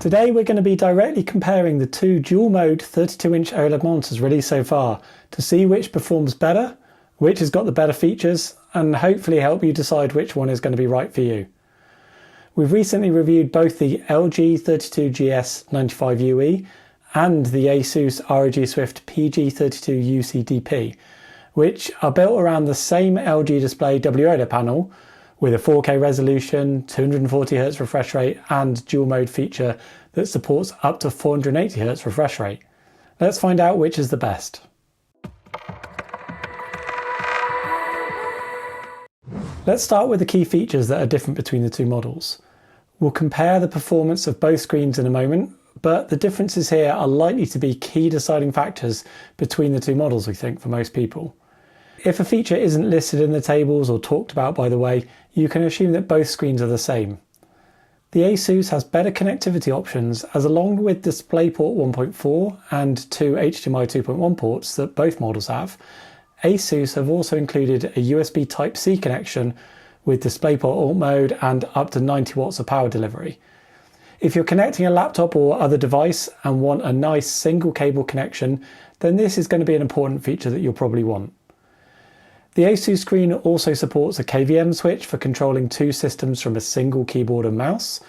Today we're going to be directly comparing the two dual-mode 32-inch OLED monitors released so far to see which performs better, which has got the better features, and hopefully help you decide which one is going to be right for you. We've recently reviewed both the LG 32GS95UE and the Asus ROG Swift PG32UCDP, which are built around the same LG display WOLED panel with a 4K resolution, 240Hz refresh rate and dual mode feature that supports up to 480Hz refresh rate. Let's find out which is the best. Let's start with the key features that are different between the two models. We'll compare the performance of both screens in a moment, but the differences here are likely to be key deciding factors between the two models, we think, for most people. If a feature isn't listed in the tables or talked about by the way, you can assume that both screens are the same. The Asus has better connectivity options, as along with DisplayPort 1.4 and two HDMI 2.1 ports that both models have, Asus have also included a USB Type-C connection with DisplayPort Alt mode and up to 90 watts of power delivery. If you're connecting a laptop or other device and want a nice single cable connection, then this is going to be an important feature that you'll probably want. The Asus screen also supports a KVM switch for controlling two systems from a single keyboard and mouse,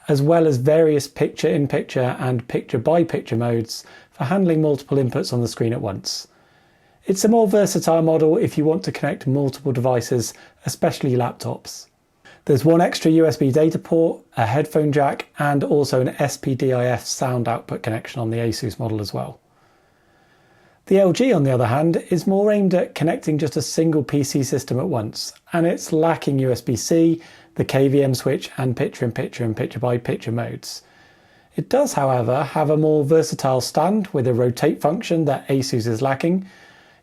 as well as various picture-in-picture and picture-by-picture modes for handling multiple inputs on the screen at once. It's a more versatile model if you want to connect multiple devices, especially laptops. There's one extra USB data port, a headphone jack, and also an SPDIF sound output connection on the Asus model as well. The LG, on the other hand, is more aimed at connecting just a single PC system at once, and it's lacking USB-C, the KVM switch, and picture-in-picture and picture-by-picture modes. It does, however, have a more versatile stand with a rotate function that Asus is lacking.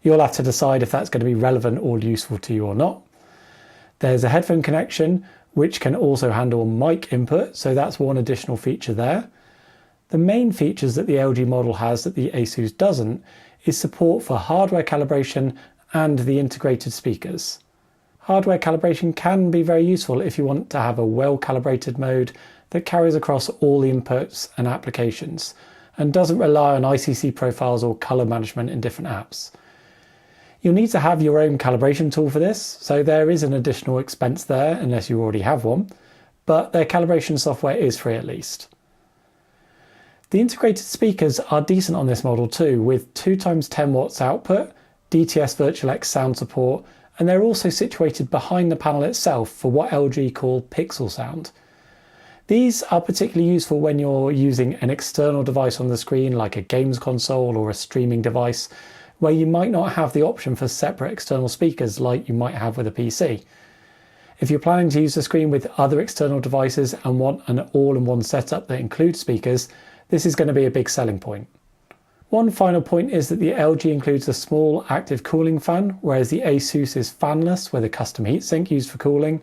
You'll have to decide if that's going to be relevant or useful to you or not. There's a headphone connection, which can also handle mic input, so that's one additional feature there. The main features that the LG model has that the Asus doesn't is support for hardware calibration and the integrated speakers. Hardware calibration can be very useful if you want to have a well-calibrated mode that carries across all the inputs and applications and doesn't rely on ICC profiles or color management in different apps. You'll need to have your own calibration tool for this, so there is an additional expense there unless you already have one, but their calibration software is free at least. The integrated speakers are decent on this model too, with 2x10 watts output, DTS Virtual X sound support, and they're also situated behind the panel itself for what LG call pixel sound. These are particularly useful when you're using an external device on the screen like a games console or a streaming device, where you might not have the option for separate external speakers like you might have with a PC. If you're planning to use the screen with other external devices and want an all-in-one setup that includes speakers, this is going to be a big selling point. One final point is that the LG includes a small active cooling fan, whereas the Asus is fanless with a custom heatsink used for cooling.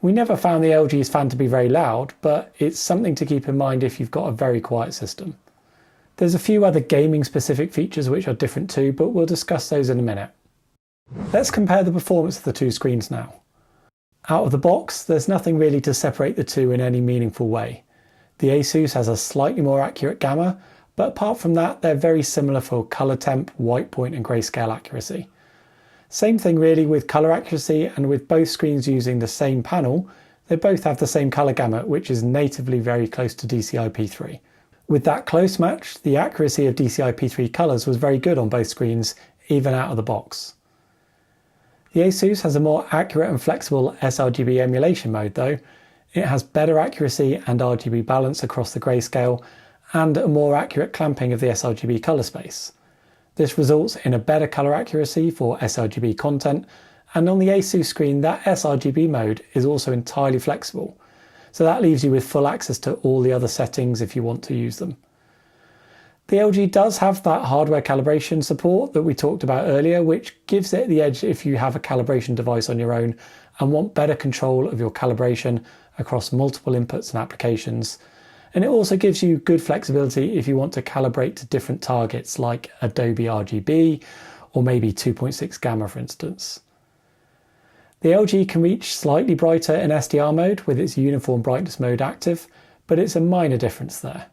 We never found the LG's fan to be very loud, but it's something to keep in mind if you've got a very quiet system. There's a few other gaming specific features which are different too, but we'll discuss those in a minute. Let's compare the performance of the two screens now. Out of the box, there's nothing really to separate the two in any meaningful way. The Asus has a slightly more accurate gamma, but apart from that, they're very similar for color temp, white point and grayscale accuracy. Same thing really with color accuracy, and with both screens using the same panel, they both have the same color gamut, which is natively very close to DCI-P3. With that close match, the accuracy of DCI-P3 colors was very good on both screens, even out of the box. The Asus has a more accurate and flexible sRGB emulation mode though. It has better accuracy and RGB balance across the grayscale and a more accurate clamping of the sRGB color space. This results in a better color accuracy for sRGB content, and on the Asus screen that sRGB mode is also entirely flexible, so that leaves you with full access to all the other settings if you want to use them. The LG does have that hardware calibration support that we talked about earlier, which gives it the edge if you have a calibration device on your own and want better control of your calibration across multiple inputs and applications. And it also gives you good flexibility if you want to calibrate to different targets like Adobe RGB or maybe 2.6 gamma for instance. The LG can reach slightly brighter in SDR mode with its uniform brightness mode active, but it's a minor difference there.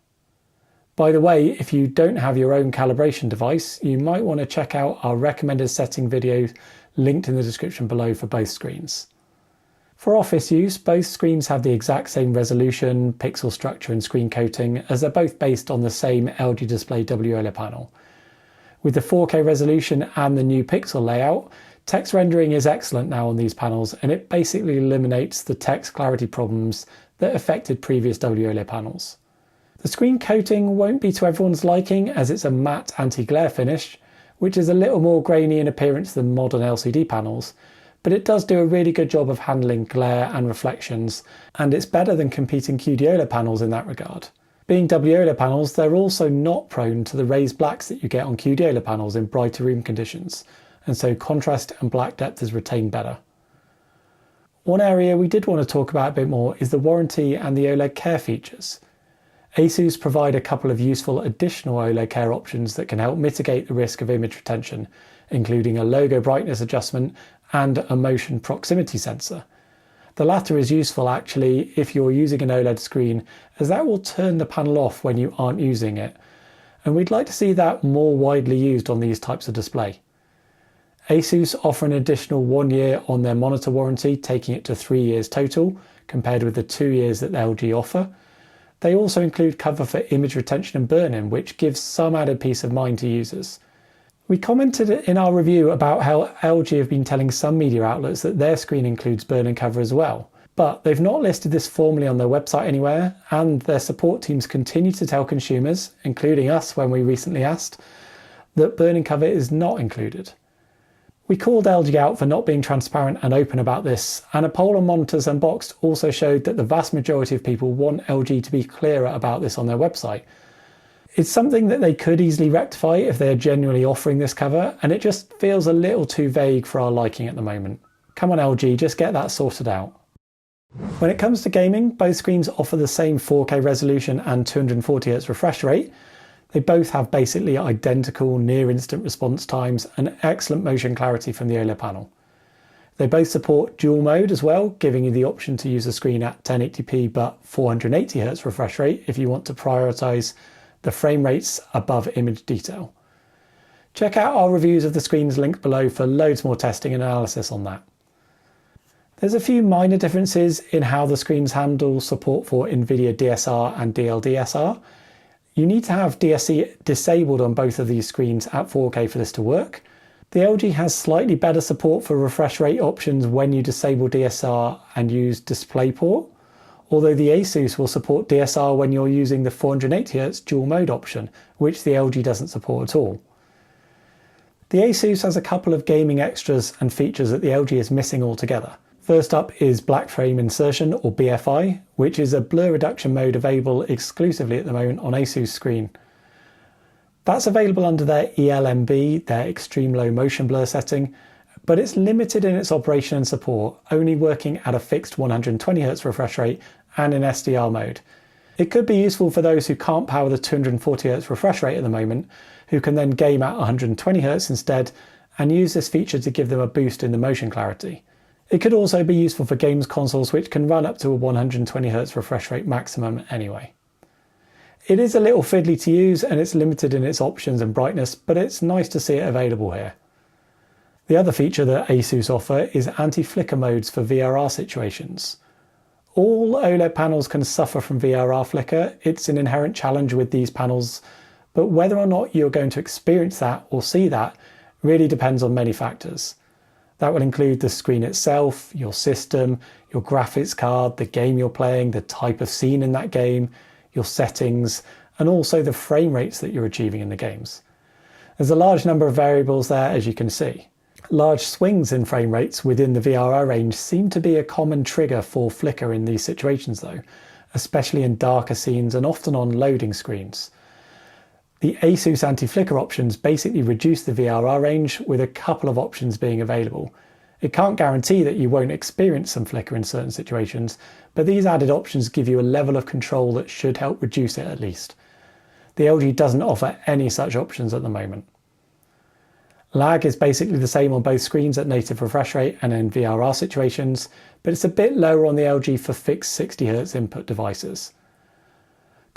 By the way, if you don't have your own calibration device, you might want to check out our recommended setting video linked in the description below for both screens. For office use, both screens have the exact same resolution, pixel structure and screen coating, as they're both based on the same LG Display WOLED panel. With the 4K resolution and the new pixel layout, text rendering is excellent now on these panels, and it basically eliminates the text clarity problems that affected previous WOLED panels. The screen coating won't be to everyone's liking, as it's a matte anti-glare finish, which is a little more grainy in appearance than modern LCD panels, but it does do a really good job of handling glare and reflections, and it's better than competing QD-OLED panels in that regard. Being WOLED panels, they're also not prone to the raised blacks that you get on QD-OLED panels in brighter room conditions, and so contrast and black depth is retained better. One area we did want to talk about a bit more is the warranty and the OLED care features. Asus provide a couple of useful additional OLED care options that can help mitigate the risk of image retention, including a logo brightness adjustment and a motion proximity sensor. The latter is useful actually if you're using an OLED screen, as that will turn the panel off when you aren't using it, and we'd like to see that more widely used on these types of display. Asus offer an additional 1 year on their monitor warranty, taking it to 3 years total, compared with the 2 years that LG offer. They also include cover for image retention and burn-in, which gives some added peace of mind to users. We commented in our review about how LG have been telling some media outlets that their screen includes burn-in cover as well, but they've not listed this formally on their website anywhere, and their support teams continue to tell consumers, including us when we recently asked, that burn-in cover is not included. We called LG out for not being transparent and open about this, and a poll on Monitors Unboxed also showed that the vast majority of people want LG to be clearer about this on their website. It's something that they could easily rectify if they are genuinely offering this cover, and it just feels a little too vague for our liking at the moment. Come on LG, just get that sorted out. When it comes to gaming, both screens offer the same 4K resolution and 240Hz refresh rate. They both have basically identical near instant response times and excellent motion clarity from the OLED panel. They both support dual mode as well, giving you the option to use the screen at 1080p but 480Hz refresh rate if you want to prioritise the frame rates above image detail. Check out our reviews of the screens linked below for loads more testing and analysis on that. There's a few minor differences in how the screens handle support for NVIDIA DSR and DLDSR. You need to have DSC disabled on both of these screens at 4K for this to work. The LG has slightly better support for refresh rate options when you disable DSR and use DisplayPort, although the Asus will support DSR when you're using the 480Hz dual mode option, which the LG doesn't support at all. The Asus has a couple of gaming extras and features that the LG is missing altogether. First up is black frame insertion, or BFI, which is a blur reduction mode available exclusively at the moment on Asus screen. That's available under their ELMB, their extreme low motion blur setting, but it's limited in its operation and support, only working at a fixed 120Hz refresh rate and in SDR mode. It could be useful for those who can't power the 240Hz refresh rate at the moment, who can then game at 120Hz instead, and use this feature to give them a boost in the motion clarity. It could also be useful for games consoles which can run up to a 120Hz refresh rate maximum anyway. It is a little fiddly to use and it's limited in its options and brightness, but it's nice to see it available here. The other feature that Asus offer is anti-flicker modes for VRR situations. All OLED panels can suffer from VRR flicker. It's an inherent challenge with these panels, but whether or not you're going to experience that or see that really depends on many factors. That will include the screen itself, your system, your graphics card, the game you're playing, the type of scene in that game, your settings, and also the frame rates that you're achieving in the games. There's a large number of variables there, as you can see. Large swings in frame rates within the VRR range seem to be a common trigger for flicker in these situations though, especially in darker scenes and often on loading screens. The Asus anti-flicker options basically reduce the VRR range, with a couple of options being available. It can't guarantee that you won't experience some flicker in certain situations, but these added options give you a level of control that should help reduce it at least. The LG doesn't offer any such options at the moment. Lag is basically the same on both screens at native refresh rate and in VRR situations, but it's a bit lower on the LG for fixed 60Hz input devices.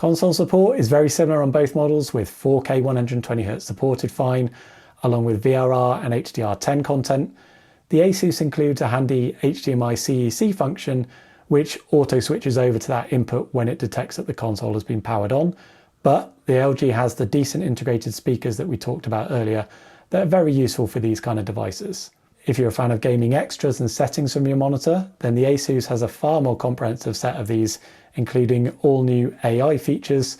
Console support is very similar on both models, with 4K 120Hz supported fine, along with VRR and HDR10 content. The Asus includes a handy HDMI CEC function, which auto switches over to that input when it detects that the console has been powered on. But the LG has the decent integrated speakers that we talked about earlier that are very useful for these kind of devices. If you're a fan of gaming extras and settings from your monitor, then the Asus has a far more comprehensive set of these, including all new AI features.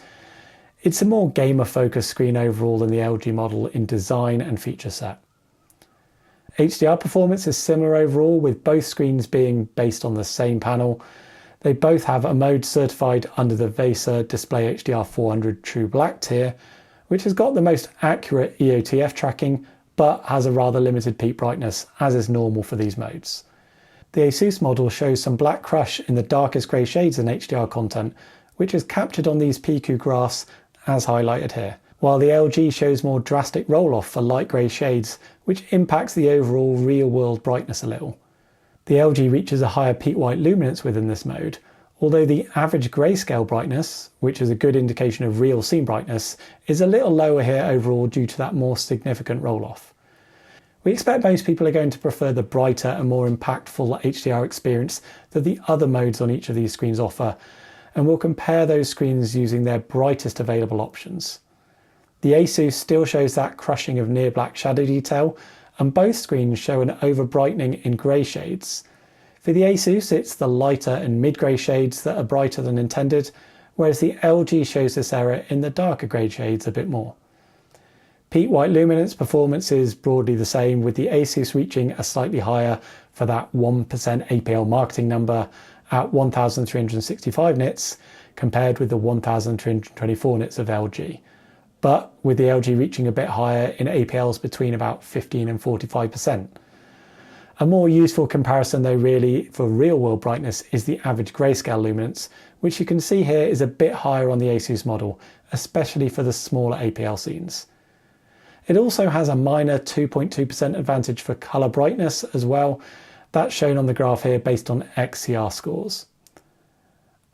It's a more gamer-focused screen overall than the LG model in design and feature set. HDR performance is similar overall, with both screens being based on the same panel. They both have a mode certified under the VESA Display HDR 400 True Black tier, which has got the most accurate EOTF tracking, but has a rather limited peak brightness, as is normal for these modes. The Asus model shows some black crush in the darkest grey shades in HDR content, which is captured on these PQ graphs as highlighted here, while the LG shows more drastic roll-off for light grey shades, which impacts the overall real-world brightness a little. The LG reaches a higher peak white luminance within this mode, although the average grayscale brightness, which is a good indication of real scene brightness, is a little lower here overall due to that more significant roll-off. We expect most people are going to prefer the brighter and more impactful HDR experience that the other modes on each of these screens offer, and we'll compare those screens using their brightest available options. The Asus still shows that crushing of near black shadow detail, and both screens show an over-brightening in grey shades. For the Asus, it's the lighter and mid-grey shades that are brighter than intended, whereas the LG shows this error in the darker grey shades a bit more. Peak white luminance performance is broadly the same, with the Asus reaching a slightly higher for that 1% APL marketing number at 1365 nits, compared with the 1324 nits of LG. But with the LG reaching a bit higher in APLs between about 15 and 45%. A more useful comparison though really for real world brightness is the average grayscale luminance, which you can see here is a bit higher on the Asus model, especially for the smaller APL scenes. It also has a minor 2.2% advantage for colour brightness as well. That's shown on the graph here based on XCR scores.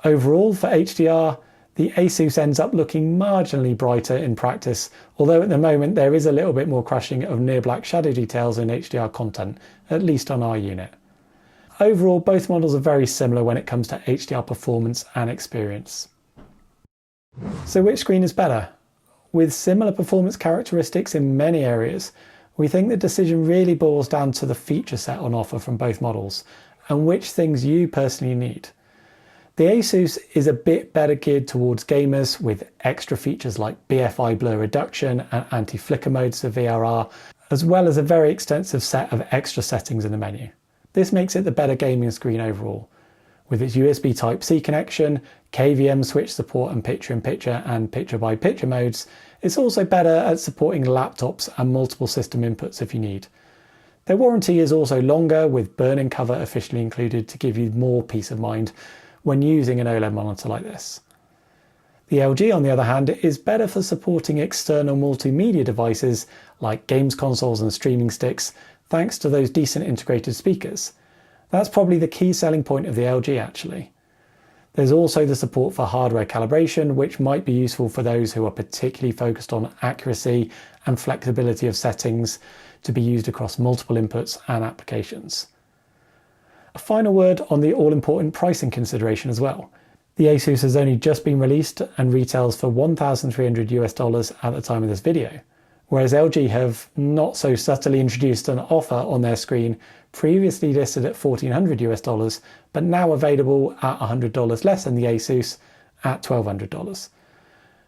Overall for HDR, the Asus ends up looking marginally brighter in practice, although at the moment there is a little bit more crushing of near black shadow details in HDR content, at least on our unit. Overall, both models are very similar when it comes to HDR performance and experience. So which screen is better? With similar performance characteristics in many areas, we think the decision really boils down to the feature set on offer from both models, and which things you personally need. The Asus is a bit better geared towards gamers, with extra features like BFI blur reduction and anti-flicker modes for VRR, as well as a very extensive set of extra settings in the menu. This makes it the better gaming screen overall. With its USB Type-C connection, KVM switch support and picture-in-picture and picture-by-picture modes, it's also better at supporting laptops and multiple system inputs if you need. Their warranty is also longer, with burn-in cover officially included to give you more peace of mind when using an OLED monitor like this. The LG, on the other hand, is better for supporting external multimedia devices like games consoles and streaming sticks, thanks to those decent integrated speakers. That's probably the key selling point of the LG actually. There's also the support for hardware calibration, which might be useful for those who are particularly focused on accuracy and flexibility of settings to be used across multiple inputs and applications. A final word on the all-important pricing consideration as well. The Asus has only just been released and retails for $1,300 at the time of this video, whereas LG have not so subtly introduced an offer on their screen previously listed at $1,400, but now available at $100 less than the Asus at $1,200.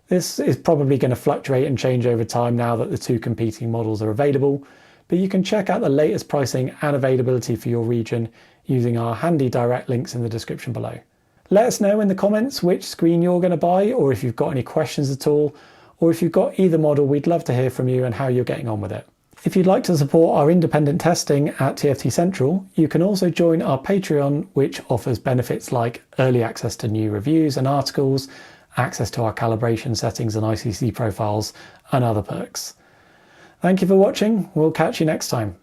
This is probably going to fluctuate and change over time now that the two competing models are available, but you can check out the latest pricing and availability for your region using our handy direct links in the description below. Let us know in the comments which screen you're going to buy, or if you've got any questions at all, or if you've got either model, we'd love to hear from you and how you're getting on with it. If you'd like to support our independent testing at TFT Central, you can also join our Patreon, which offers benefits like early access to new reviews and articles, access to our calibration settings and ICC profiles, and other perks. Thank you for watching. We'll catch you next time.